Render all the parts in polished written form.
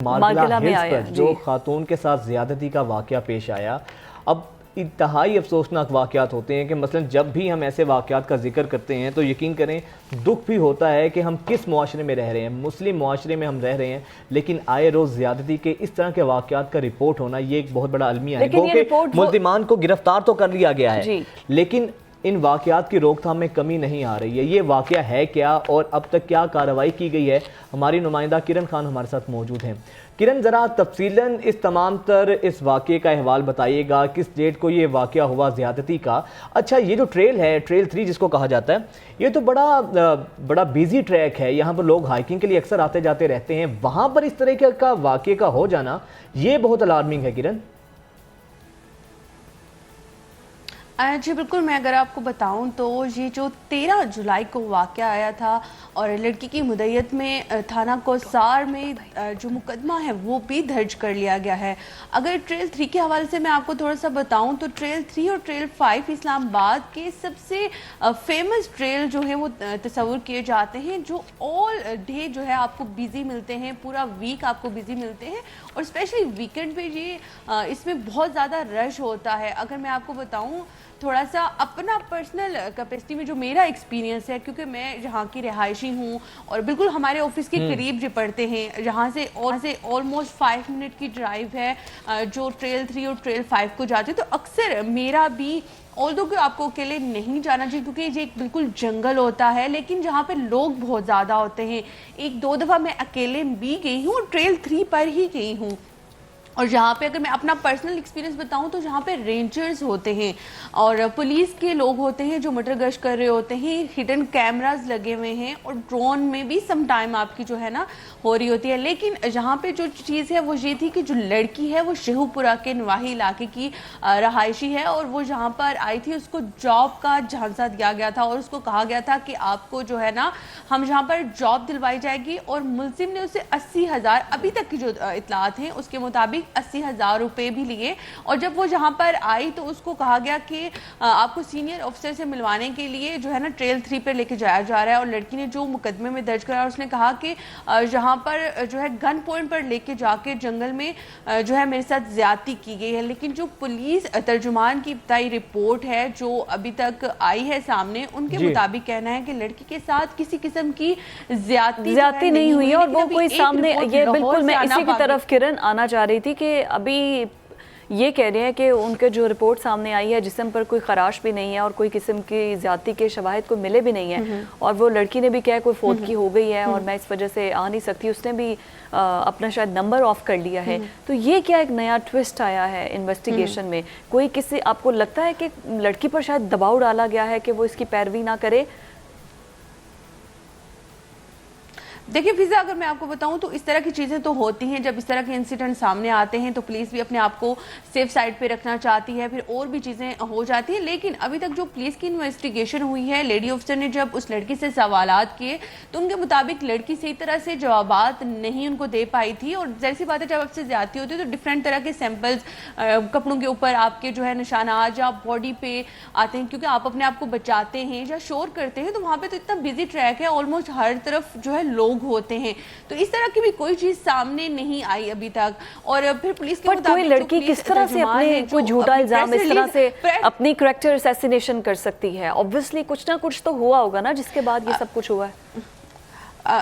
مارگلا میں ہلز آیا پر جو خاتون کے ساتھ زیادتی کا واقعہ پیش آیا، اب انتہائی افسوسناک واقعات ہوتے ہیں کہ مثلا جب بھی ہم ایسے واقعات کا ذکر کرتے ہیں تو یقین کریں دکھ بھی ہوتا ہے کہ ہم کس معاشرے میں رہ رہے ہیں، مسلم معاشرے میں ہم رہ رہے ہیں، لیکن آئے روز زیادتی کے اس طرح کے واقعات کا رپورٹ ہونا یہ ایک بہت بڑا المیہ ہے۔ کہ ملزمان کو گرفتار تو کر لیا گیا ہے لیکن ان واقعات کی روک تھام میں کمی نہیں آ رہی ہے۔ یہ واقعہ ہے کیا اور اب تک کیا کارروائی کی گئی ہے؟ ہماری نمائندہ کرن خان ہمارے ساتھ موجود ہیں۔ کرن، ذرا تفصیلاً اس تمام تر اس واقعے کا احوال بتائیے گا، کس ڈیٹ کو یہ واقعہ ہوا زیادتی کا؟ اچھا، یہ جو ٹریل ہے، ٹریل 3 جس کو کہا جاتا ہے، یہ تو بڑا بیزی ٹریک ہے، یہاں پر لوگ ہائیکنگ کے لیے اکثر آتے جاتے رہتے ہیں، وہاں پر اس طرح کا واقعے کا ہو جانا یہ بہت الارمنگ ہے کرن۔ جی بالکل، میں اگر آپ کو بتاؤں تو یہ جو 13 جولائی کو واقعہ آیا تھا اور لڑکی کی مدعیت میں تھانہ کوثار میں جو مقدمہ ہے وہ بھی درج کر لیا گیا ہے۔ اگر ٹریل 3 کے حوالے سے میں آپ کو تھوڑا سا بتاؤں تو ٹریل 3 اور ٹریل 5 اسلام آباد کے سب سے فیمس ٹریل جو ہیں وہ تصور کیے جاتے ہیں، جو آل ڈے جو ہے آپ کو بیزی ملتے ہیں، پورا ویک آپ کو بیزی ملتے ہیں، اور اسپیشلی ویکنڈ پہ اس میں بہت زیادہ رش ہوتا ہے۔ اگر میں آپ کو بتاؤں تھوڑا سا اپنا پرسنل کیپیسٹی میں جو میرا ایکسپیرینس ہے، کیونکہ میں جہاں کی رہائشی ہوں اور بالکل ہمارے آفس کے قریب جو پڑتے ہیں، جہاں سے آلموسٹ 5 منٹ کی ڈرائیو ہے جو ٹریل 3 اور ٹریل 5 کو جاتی ہے، تو اکثر میرا بھی آلدو کہ آپ کو اکیلے نہیں جانا چاہیے کیونکہ یہ ایک بالکل جنگل ہوتا ہے، لیکن جہاں پہ لوگ بہت زیادہ ہوتے ہیں۔ 1-2 دفعہ میں اکیلے بھی گئی ہوں اور ٹریل 3 پر ہی گئی ہوں، اور جہاں پہ اگر میں اپنا پرسنل ایکسپیرینس بتاؤں تو جہاں پہ رینجرز ہوتے ہیں اور پولیس کے لوگ ہوتے ہیں جو موٹر گشت کر رہے ہوتے ہیں، ہڈن کیمراز لگے ہوئے ہیں اور ڈرون میں بھی سم ٹائم آپ کی جو ہے نا ہو رہی ہوتی ہے۔ لیکن جہاں پہ جو چیز ہے وہ یہ تھی کہ جو لڑکی ہے وہ شیخو پورہ کے نواحی علاقے کی رہائشی ہے اور وہ جہاں پر آئی تھی اس کو جاب کا جھانسا دیا گیا تھا اور اس کو کہا گیا تھا کہ آپ کو جو ہے نا ہم جہاں پر جاب دلوائی جائے گی، اور ملزم نے اسے 80,000 ابھی تک کی جو اطلاعات ہیں اس کے مطابق 80,000 روپے بھی لیے، اور جب وہ جہاں پر آئی تو اس کو کہا گیا کہ آپ کو سینئر افسر سے ملوانے کے لیے جو ہے نا ٹریل 3 پر لے کے جایا جا رہا ہے، اور لڑکی نے جو مقدمے میں درج کرایا اس نے کہا کہ جہاں پر جو ہے گن پوائنٹ پر لے کے جا کے جنگل میں جو ہے میرے ساتھ زیادتی کی گئی ہے۔ لیکن جو پولیس ترجمان کی ابتدائی رپورٹ ہے جو ابھی تک آئی ہے سامنے، ان کے مطابق کہنا ہے کہ لڑکی کے ساتھ کسی قسم کی زیادتی نہیں ہوئی، اور وہ کوئی سامنے، یہ بالکل میں اسی کی طرف کرن آنا چاہ رہی تھی کہ ابھی یہ کہہ رہے ہیں کہ ان کے جو رپورٹ سامنے آئی ہے جسم پر کوئی خراش بھی نہیں ہے اور کوئی قسم کی زیادتی کے شواہد کو ملے بھی نہیں ہیں، اور وہ لڑکی نے بھی کہا کوئی فوتگی ہو گئی ہے اور میں اس وجہ سے آ نہیں سکتی، اس نے بھی اپنا شاید نمبر آف کر لیا ہے۔ تو یہ کیا ایک نیا ٹوسٹ آیا ہے انویسٹیگیشن میں؟ کوئی کسی آپ کو لگتا ہے کہ لڑکی پر شاید دباؤ ڈالا گیا ہے کہ وہ اس کی پیروی نہ کرے؟ دیکھیں فضا، اگر میں آپ کو بتاؤں تو اس طرح کی چیزیں تو ہوتی ہیں، جب اس طرح کے انسیڈنٹ سامنے آتے ہیں تو پولیس بھی اپنے آپ کو سیف سائڈ پہ رکھنا چاہتی ہے، پھر اور بھی چیزیں ہو جاتی ہیں۔ لیکن ابھی تک جو پولیس کی انویسٹیگیشن ہوئی ہے، لیڈی افسر نے جب اس لڑکی سے سوالات کیے تو ان کے مطابق لڑکی صحیح طرح سے جوابات نہیں ان کو دے پائی تھی، اور ظاہر سی بات ہے جب آپ سے زیادتی ہوتی ہے تو ڈفرینٹ طرح کے سیمپلز کپڑوں کے اوپر آپ کے جو ہے نشانات یا باڈی پہ آتے ہیں، کیونکہ آپ اپنے آپ کو بچاتے ہیں یا شور کرتے ہیں، تو وہاں پہ تو اتنا بزی ٹریک ہے، آلموسٹ ہر طرف جو ہے لوگ ہوتے ہیں، تو اس طرح کی بھی کوئی چیز سامنے نہیں آئی ابھی تک۔ اور پھر پولیس کے مطابق کوئی لڑکی کس طرح سے اپنے کوئی جھوٹا الزام اس طرح سے اپنی کریکٹر اسیسینیشن کر سکتی ہے؟ obviously کچھ نہ کچھ تو ہوا ہوگا نا جس کے بعد یہ سب کچھ ہوا ہے۔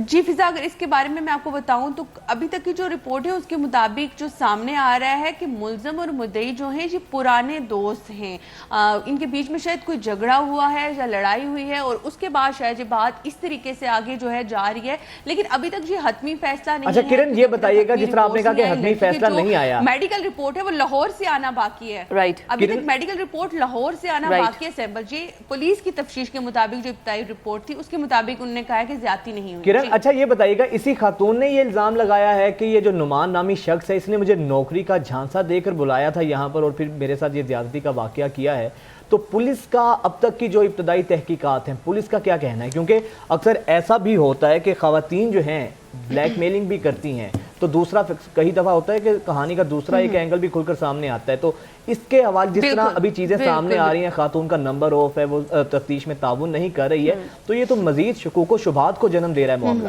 جی فضا، اگر اس کے بارے میں آپ کو بتاؤں تو ابھی تک کی جو رپورٹ ہے اس کے مطابق جو سامنے آ رہا ہے کہ ملزم اور مدعی جو ہیں یہ پرانے دوست ہیں، ان کے بیچ میں شاید کوئی جھگڑا ہوا ہے یا لڑائی ہوئی ہے، اور اس کے بعد شاید یہ بات اس طریقے سے آگے جو ہے جا رہی ہے، لیکن ابھی تک یہ حتمی فیصلہ نہیں ہے۔ اچھا کرن، یہ بتائیے گا جس طرح آپ نے کہا کہ حتمی فیصلہ نہیں آیا، میڈیکل رپورٹ ہے وہ لاہور سے آنا باقی ہے، ابھی تک میڈیکل رپورٹ لاہور سے آنا باقی ہے سیمپل۔ جی پولیس کی تفتیش کے مطابق جو ابتدائی رپورٹ تھی اس کے مطابق انہوں نے کہا کہ زیادتی نہیں ہوئی۔ اچھا یہ بتائیے گا، اسی خاتون نے یہ الزام لگایا ہے کہ یہ جو نعمان نامی شخص ہے اس نے مجھے نوکری کا جھانسا دے کر بلایا تھا یہاں پر اور پھر میرے ساتھ یہ زیادتی کا واقعہ کیا ہے، تو پولیس کا اب تک کی جو ابتدائی تحقیقات ہیں پولیس کا کیا کہنا ہے؟ کیونکہ اکثر ایسا بھی ہوتا ہے کہ خواتین جو ہیں بلیک میلنگ بھی کرتی ہیں، تو دوسرا کئی دفعہ ہوتا ہے کہ کہانی کا دوسرا ایک اینگل بھی کھل کر سامنے آتا ہے، تو اس کے حوالے جس طرح ابھی چیزیں سامنے آ رہی ہیں، خاتون کا نمبر آف ہے، وہ تفتیش میں تعاون نہیں کر رہی ہے، تو یہ تو مزید شکوک و شبہات کو جنم دے رہا ہے معاملہ۔